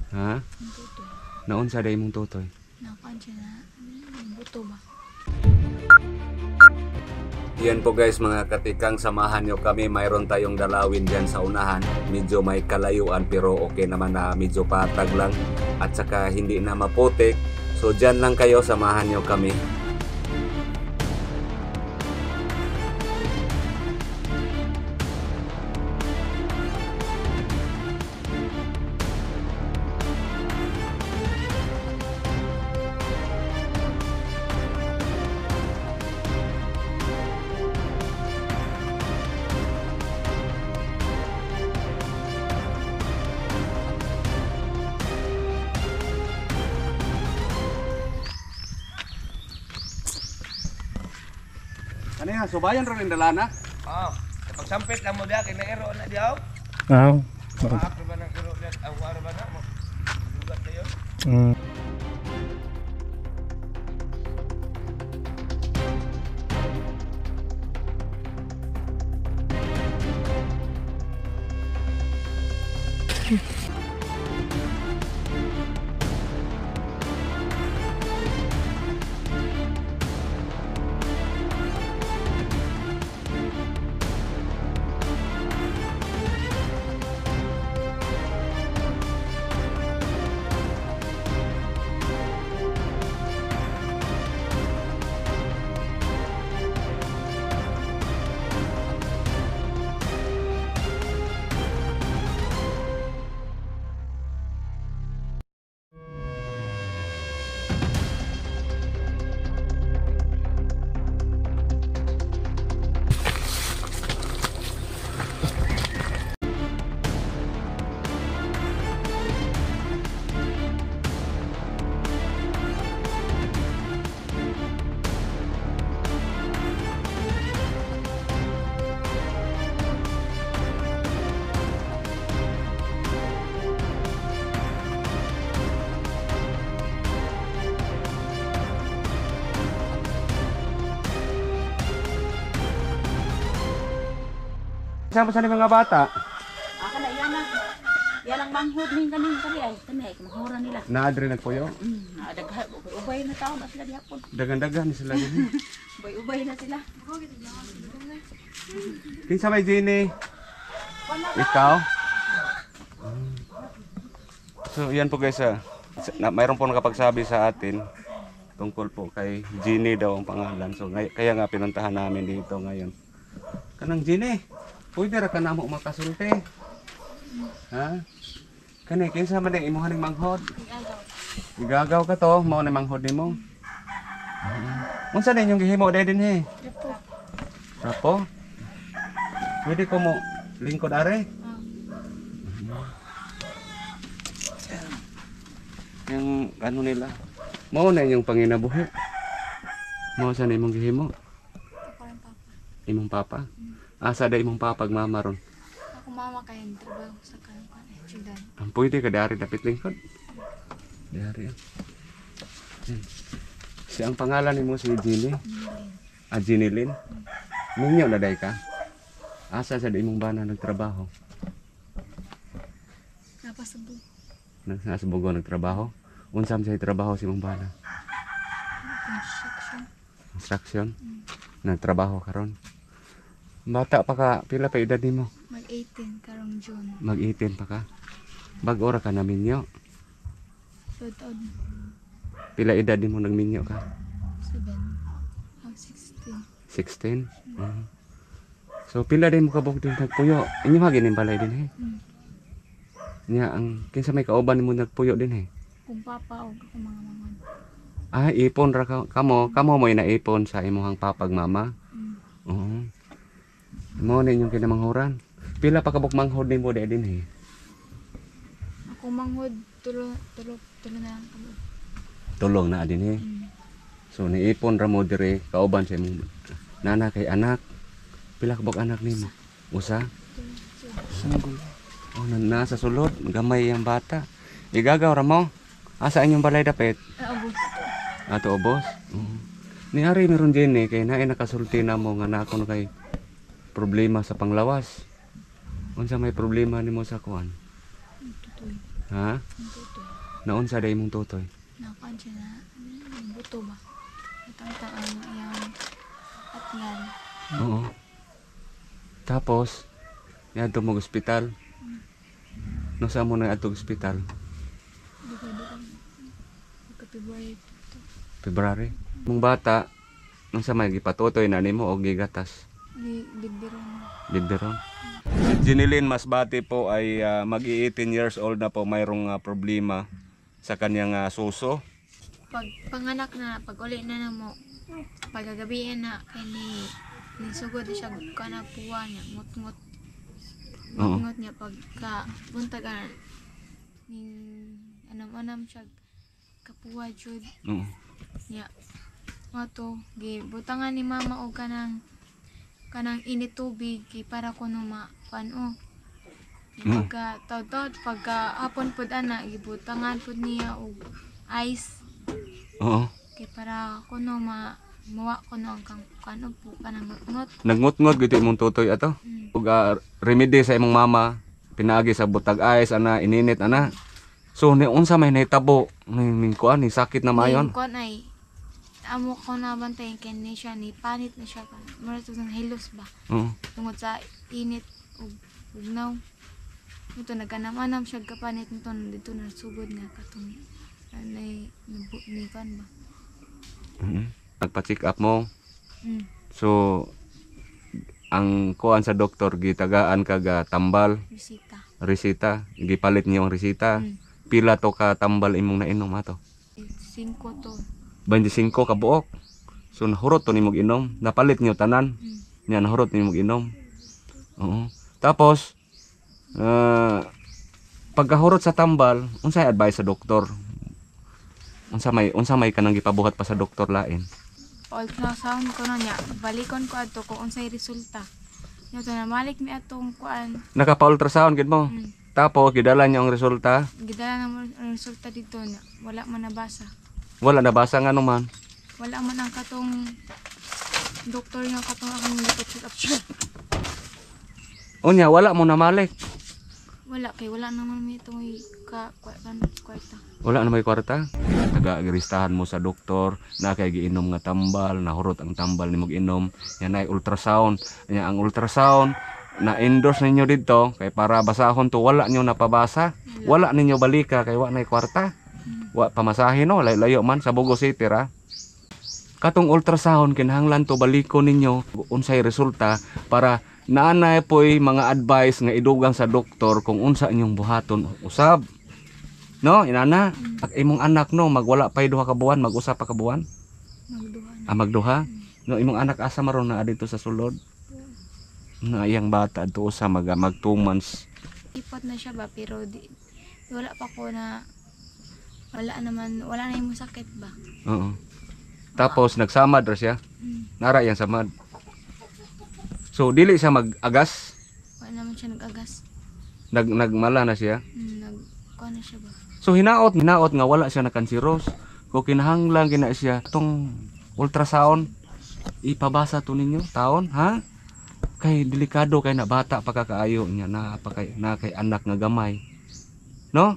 Ha? Ang tutoy. Naunsa day mong tutoy? Nakuan siya na. Buto ba? Yan po guys mga katikang, samahan nyo kami. Mayroon tayong dalawin dyan sa unahan. Medyo may kalayuan pero okay naman na medyo patag lang. At saka hindi na maputik. So dyan lang kayo, samahan nyo kami. Ano yan? Subayan rin yung dalana? Oo. Kapag sampit lang mo diya, kinairo na diyaw. Oo. Maak ba ng iro diya? Awar ba na mo? Lugat na yun. Mm. Sama sa mga bata? Aka na yan na. Yan ang manghod ning kaning kari ay. Kanay mahura nila. Naadri nagpuyo? Dagha ubay na tao na sila dihapon. Dagan-dagan sila din. Ubay na sila. Kinsa may Jenny? Ikaw? So yan po guys, mayroon po nakapagsabi sa atin tungkol po kay Jenny daw ang pangalan. So kaya nga pinuntahan namin dito ngayon. Kanang Jenny, pwede ra ka na mo makasulti. Ha? Kani kinsa man ang imuha ning manghod? Igagaw ka to, mao ni manghod nimo. Unsa din yung gihimo dai din he? Rapo. Pwede ko mo lingkod are? Yung ano nila. Mao na yung panginabuhi. Mao sa imong gihimo? Imong papa? Asa da imong papa mama ron? Ako mama kay trabaho sa kanpan syudad. Ang pwede ka dari dapit lingkod. Dari. Si ang pangalan nimo si Jenny? Ah, Jenilyn? Minyo na day ka? Asa sa imong bana nagtrabaho? Napasubo. Nasa Bugo nagtrabaho? Unsam sa trabaho si imong bana? Construction. Construction? Nagtrabaho karon. Bata pa ka, pila pa edad nimo? Mag-18 karong June. Mag-18 pa ka. Bag-ora ka na minyo. Sudod Pila edad nimo nagminyo ka? 7. 16. 16? So pila din mo kabog din nagpuyo. Inyo hagin yung balay din he. Nya ang kinsa may kauban nimo nagpuyo din he. Kung papa o ako mga mangon. Ah, ipon ra ka, kamo mo inaipon sa imong papag mama. Oo. Mo ni inyong kinamanghuran. Pila pa kabog manghod nimo din he. Ako manghod tulo na lang kamo. Tulong na din he. So niipon ra mo dire kauban sa imong nana kay anak. Pila kabog anak nimo? Usa? Sanggol. Oh, nasa sulod, gamay ang bata. Igagaw ra mo. Asa inyong balay dapit? August. Ato obos. Ni ari meron din kay naay nakasulti na mo nga nako kay problema sa panglawas. Unsa may problema nimo sa kuan? Ito tutoy. Ha? Ang tutoy. Naon sa day mong tutoy? Nakuan siya na, yung buto ba? Matangtang ang iyang at yan. Oo. Tapos, niadto mo ospital. No sa mo na atog ospital? Duga-duga. Pagka-February February. Mong bata, nung sa may gipatutoy na nimo o gigatas? Bigbiron. Bigderon. Si Jinilyn Masbate po ay mag-18 years old na po, mayroong problema sa kanyang suso. Pag panganak na, pag uli na na mo, pagkagabihan na, kay ni sugod siya, kanang puwa niya, ngut-ngut. Oo. Ngut niya, pagka buntagan, anam-anam siya, kapuwa jud Oo. niya. Mato, butangan ni mama o kanang init tubig, para kuno mapano. Pagka taud-taud, pagka hapon pud ana, gibutangan pud niya og ice. Oo. Kay para kuno mawa kuno ang kano po kanang ngot-ngot. Nagngut-ngut gito imong tutoy ato. Ug remedy sa imong mama, pinaagi sa butag ice ana, ininit ana. So ni unsa may nahitabo ning kuan ni sakit na mayon. Kon ay amo ko na bantay kay ni siya ni panit na siya kan. Mura to sang hilos ba. Oo. Tungod sa init ug ugnaw. Ito nagkanam-anam siya kapanit nito dito na sugod nga katong anay ni kan ba. Nagpa-check up mo. Mm. So ang kuan sa doktor gitagaan kag tambal, Bisita. resita, gipalit niyo ang resita. Mm. Pila to ka tambal imong nainom ato? 5 to. 25 ka buok. So nahurot to nimog inom, napalit niyo tanan. Mm. Nya nahurot nimog inom. Oo. Tapos pagkahurot sa tambal, unsay advice sa doktor? Unsa may kanang gipabuhat pa sa doktor lain? Ultrasound ko na niya. Balikon ko ato kung unsay resulta. Ito na malik mi atong kuan. Nakapa-ultrasound gid mo. Mm. Tapos gidala niyo ang resulta, Gidala na mo ang resulta dito na wala man nabasa. wala nabasa nga naman. Wala man ang katong doktor nga katong akong check up siya. Unya wala mo na malik. Wala kay wala naman mi itong kwarta. Wala na may kwarta. Taga-agristahan mo sa doktor na kay giinom nga tambal, nahurot ang tambal nimog inom. Yan ay ultrasound. Nya ang ultrasound na endorse ninyo dito kay para basahon to, wala nyo napabasa. Wala ninyo balika kay wala na kwarta. Wa pamasahe no, layo man sa Bugo City ra. Katong ultrasound kinahanglan to baliko ninyo unsay resulta para naanay po'y mga advice nga idugang sa doktor kung unsa inyong buhaton usab. No, inana, ang imong anak no, magwala pay 2 ka buwan, mag-usa pa ka buwan. Magduha na. Magduha. No, imong anak asa maron na adito sa sulod. Na iyang bata adto sa mag 2 months. Ipot na siya ba pero wala pa ko na wala na yung sakit ba. Oo. Tapos nagsamad ra siya. Nara yang samad. So dili siya mag-agas, Wala naman siya nag-agas. nagmala na siya. Kuha na siya ba. So hinaot nga wala siya na kanseros. Kung kinahanglan gina siya tong ultrasound, ipabasa to ninyo taon, ha? Kay delikado kay na bata pa kakaayo niya na kay anak nga gamay. No?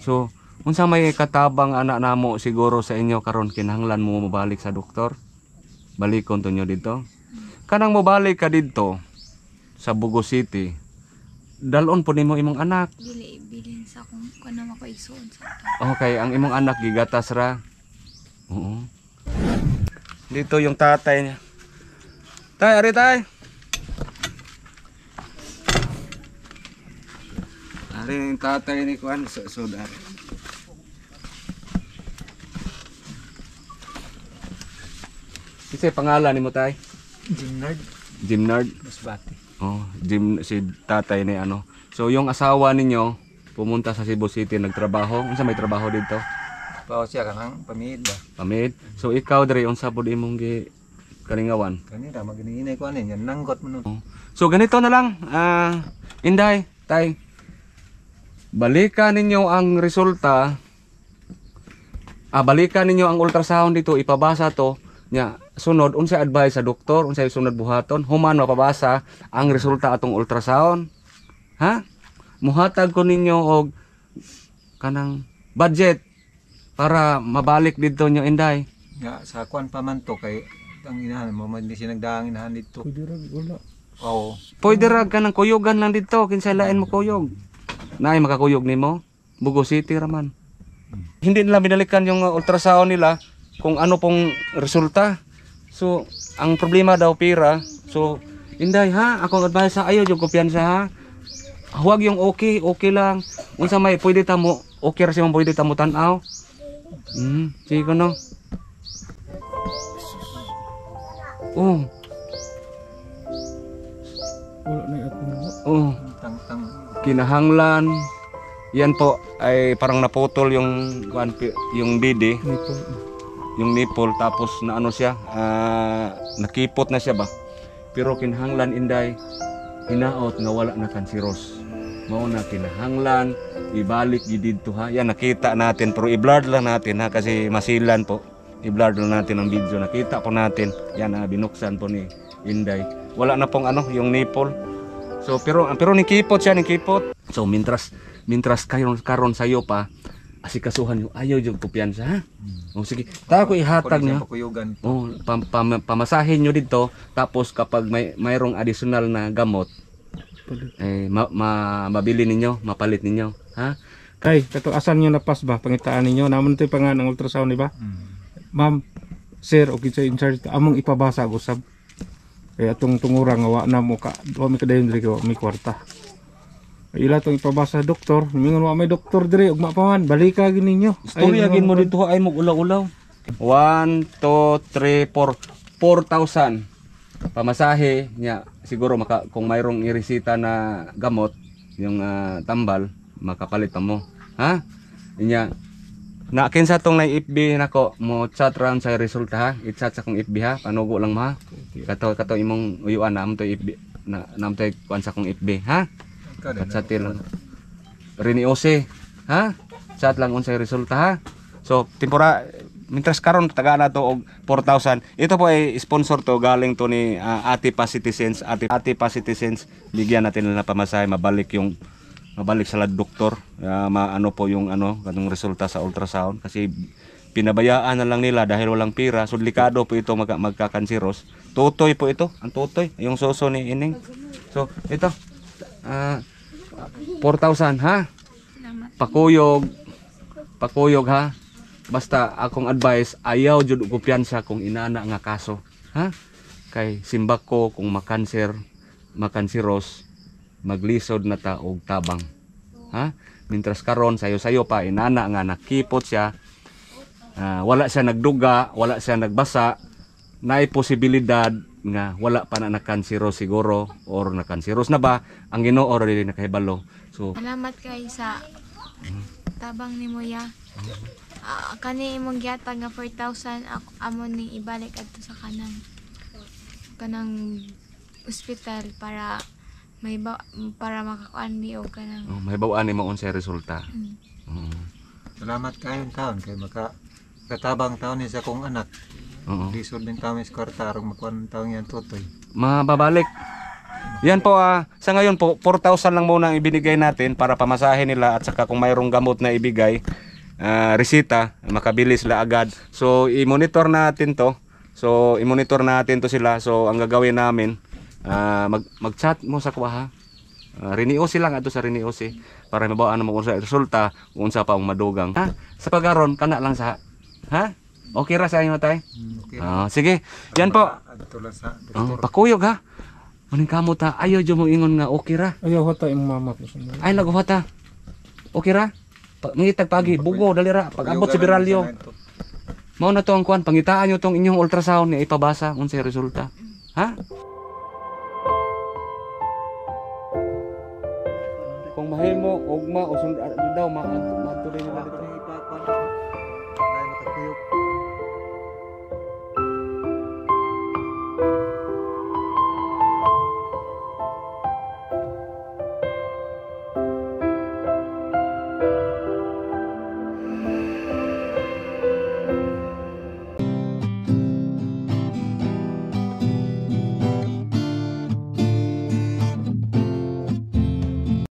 So unsa may katabang anak namo siguro sa inyo karon kinahanglan mo mabalik sa doktor. Balikon to nyo dito. Kanang mobalik ka dito sa Bugo City. Dalon po nimo imong anak. Bilin sa kung na ako isuon sa ato. Okay, ang imong anak gigatas ra. Oo. Dito yung tatay niya. Tay, ari tay. Ari yung tatay ni Kuan sa sudar. Kasi pangalan nimo tay? Jimnard. Jimnard. Masbate. Oh, Jim si tatay ni ano. So yung asawa ninyo pumunta sa Cebu City nagtrabaho. Unsa may trabaho dito? Pao siya kanang pamid ba. Pamid. So ikaw diri unsa pud imong kalingawan? Kanina maginiinay ko anin yan nanggot mo nun. So ganito na lang. Inday, tay. Balikan ninyo ang resulta. Balikan ninyo ang ultrasound dito, ipabasa to. Nya, sunod unsay advice sa doktor, unsay sunod buhaton, human mapabasa ang resulta atong ultrasound. Ha? Muhatag ko ninyo og kanang budget para mabalik dito nyo Inday. Nga sa kuan pa man to kay ang inahan mo man di siya nagdaang inahan dito. Pwede rin, wala. Oo. Pwede ra ka ng kuyugan lang dito, kinsay lain mo kuyog. Naay makakuyog nimo, Bugo City raman. Hindi nila binalikan yung ultrasound nila kung ano pong resulta. So, ang problema daw pira. So, Inday ha, akong advice sa ayo yung kumpiyansa ha. Huwag yung okay, okay lang. Unsa may pwede ta mo, okay ra siya pwede ta mo tan-aw. Sige ko no. Oh, Wala na yung atong mo. oh. Tang Kinahanglan. Yan po ay parang naputol yung yung bidi, Nipple. yung nipple tapos na ano siya, nakipot na siya ba. Pero kinahanglan Inday hinaot nga wala na kanseros. Mao na kinahanglan ibalik gid dito ha. Yan nakita natin pero i-blur lang natin ha kasi masilan po. I-blur lang natin ang video. Nakita po natin. Yan binuksan po ni Inday. Wala na pong ano yung nipple. So pero nikipot siya, nikipot. So mintras karon sayo pa asikasuhan yung ayaw yung kumpiyansa ha. O sige, ta ko ihatag niyo. Pakuyugan. Oh, pamasahin nyo dito tapos kapag mayroong additional na gamot mabili ninyo, mapalit ninyo, ha? Kay, kato asan nyo napas ba? Pangitaan ninyo. Naman ito yung ng ultrasound, di ba? Ma'am, sir, okay sa in charge. Among ipabasa gusab. Kaya itong tungurang wa na mo ka. Wa mi kadayon diri ko mi kwarta. Ila tong ipabasa doktor. Mingon wa may doktor diri ugma pa man. Balika gid ninyo. Istorya gin mo dito ay mo ulaw-ulaw. 1 2 3 4 4,000 pamasahe niya siguro kung mayroong iresita na gamot yung tambal makapalit pa mo ha inya na kinsa tong na FB nako mo chat ran sa resulta ha i-chat sa kong FB ha panugo lang mo ha kato imong uyuan na amto FB na namto kuan sa kong FB ha chat lang Rini Ose ha chat lang unsay resulta ha so mintras karon taga na to og 4,000. Ito po ay sponsor to galing to ni Ate Pa Citizens. Ate Pa Citizens bigyan natin na pamasahe mabalik sa doktor. Ano po yung kanong resulta sa ultrasound kasi pinabayaan na lang nila dahil walang pira. So delikado po ito magkakanseros. Tutoy po ito, ang tutoy, yung soso ni Ining. So ito 4,000 ha. Salamat. Pakuyog ha. Basta akong advice ayaw jud og kumpiyansa kung inana nga kaso ha kay simbak ko kung makanseros maglisod na ta og tabang ha mintras karon sayo pa inana nga nakipot siya wala siya nagduga wala siya nagbasa naay posibilidad nga wala pa na nakanseros siguro or nakanseros na ba ang Ginoo dili nakahibalo so Salamat kay sa tabang ni Moya. Kani imong gihatag nga 4,000 amo ni ibalik adto sa kanang ospital para makakuan mi og kanang mahibaw-an nimo unsay resulta. Salamat kayon taon kay katabang taon ni sa kong anak. Lisod din kami sa kwarta arong makuan taon yan tutoy. Mababalik. Yan po sa ngayon po 4,000 lang muna ang ibinigay natin para pamasahin nila at saka kung mayroong gamot na ibigay resita makabili sila agad. So i-monitor natin to. Sila. So ang gagawin namin mag-chat mo sa kuha ha. Rini Ose lang ato sa Rini Ose para mabawaan mo unsa resulta unsa pa ang madugang. Ha? Sa pagaron kana lang sa ha? Okay ra sa inyo tay? Okay. Sige. Yan po. Adto lang sa doktor. Pakuyog ha. Maning kamo ta ayo jo mo ingon nga okay ra. Ayaw hata yung mama ko. Ay naguhata. Okay ra? Mangitag pagi bugo dali ra pag abot sa biralyo. Mao na to ang kuan pangitaan nyo tong inyong ultrasound ni ipabasa unsay resulta. Ha? Kung mahimo ugma o daw maadto nila dito.